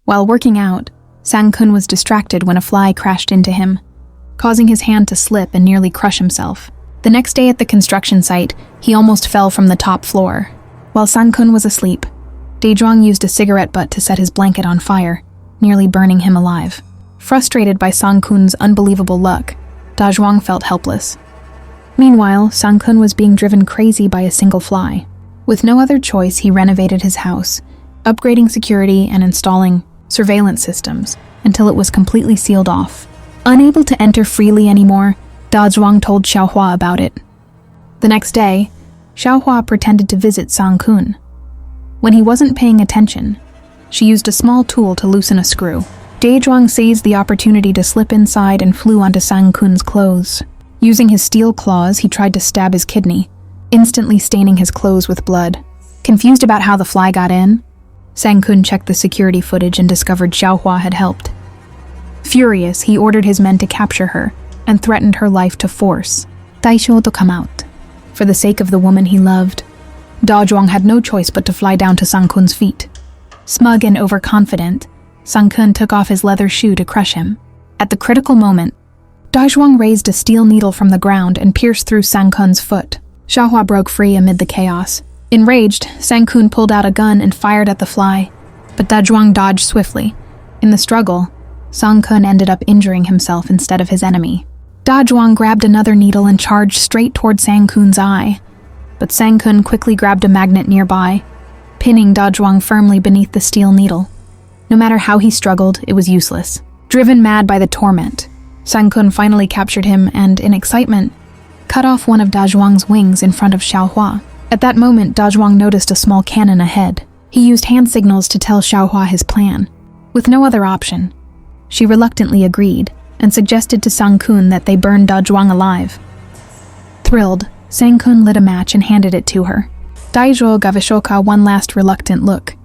While working out, Sang-kun was distracted when a fly crashed into him, causing his hand to slip and nearly crush himself. The next day at the construction site, he almost fell from the top floor. While Sang-kun was asleep, Dae-jwang used a cigarette butt to set his blanket on fire, nearly burning him alive. Frustrated by Sang-kun's unbelievable luck, Dae-jwang felt helpless. Meanwhile, Sang-kun was being driven crazy by a single fly. With no other choice, he renovated his house, upgrading security and installing surveillance systems until it was completely sealed off. Unable to enter freely anymore, Dae-jwang told Xiaohua about it. The next day, Xiaohua pretended to visit Sang-kun. When he wasn't paying attention, she used a small tool to loosen a screw. Dae-jwang seized the opportunity to slip inside and flew onto Sang-kun's clothes. Using his steel claws, he tried to stab his kidney, instantly staining his clothes with blood. Confused about how the fly got in, Sang-kun checked the security footage and discovered Xiaohua had helped. Furious, he ordered his men to capture her and threatened her life to force Daisho to come out. For the sake of the woman he loved, Dae-jwang had no choice but to fly down to Sang-kun's feet. Smug and overconfident, Sang-kun took off his leather shoe to crush him. At the critical moment, Dae-jwang raised a steel needle from the ground and pierced through Sang-kun's foot. Xiaohua broke free amid the chaos. Enraged, Sang-kun pulled out a gun and fired at the fly, but Dae-jwang dodged swiftly. In the struggle, Sang-kun ended up injuring himself instead of his enemy. Dae-jwang grabbed another needle and charged straight toward Sang-kun's eye, but Sang-kun quickly grabbed a magnet nearby, pinning Dae-jwang firmly beneath the steel needle. No matter how he struggled, it was useless. Driven mad by the torment, Sang-kun finally captured him and, in excitement, cut off one of Dae-jwang's wings in front of Xiaohua. At that moment, Dae-jwang noticed a small cannon ahead. He used hand signals to tell Xiaohua his plan. With no other option, she reluctantly agreed and suggested to Sang-kun that they burn Dae-jwang alive. Thrilled, Sang-kun lit a match and handed it to her. Daizhou gave Ashoka one last reluctant look,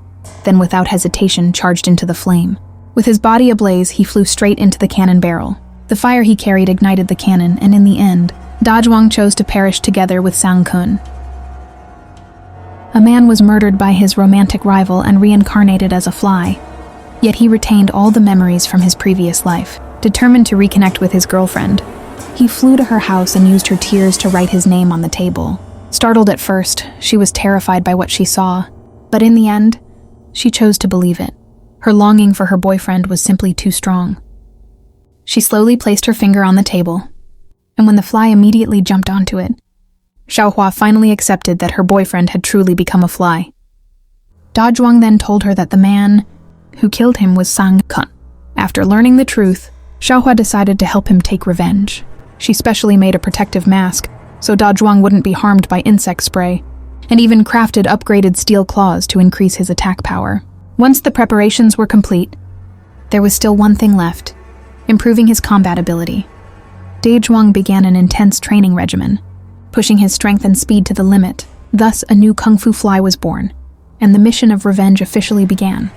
then without hesitation charged into the flame. With his body ablaze, he flew straight into the cannon barrel. The fire he carried ignited the cannon, and in the end, Dae-jwang chose to perish together with Sang-kun. A man was murdered by his romantic rival and reincarnated as a fly, yet he retained all the memories from his previous life. Determined to reconnect with his girlfriend, he flew to her house and used her tears to write his name on the table. Startled at first, she was terrified by what she saw, but in the end, she chose to believe it. Her longing for her boyfriend was simply too strong. She slowly placed her finger on the table, and when the fly immediately jumped onto it, Xiaohua finally accepted that her boyfriend had truly become a fly. Dae-jwang then told her that the man who killed him was Sang-kun. After learning the truth, Xiaohua decided to help him take revenge. She specially made a protective mask so Dae-jwang wouldn't be harmed by insect spray, and even crafted upgraded steel claws to increase his attack power. Once the preparations were complete, there was still one thing left: improving his combat ability. Dae-jwang began an intense training regimen, pushing his strength and speed to the limit. Thus, a new kung fu fly was born, and the mission of revenge officially began.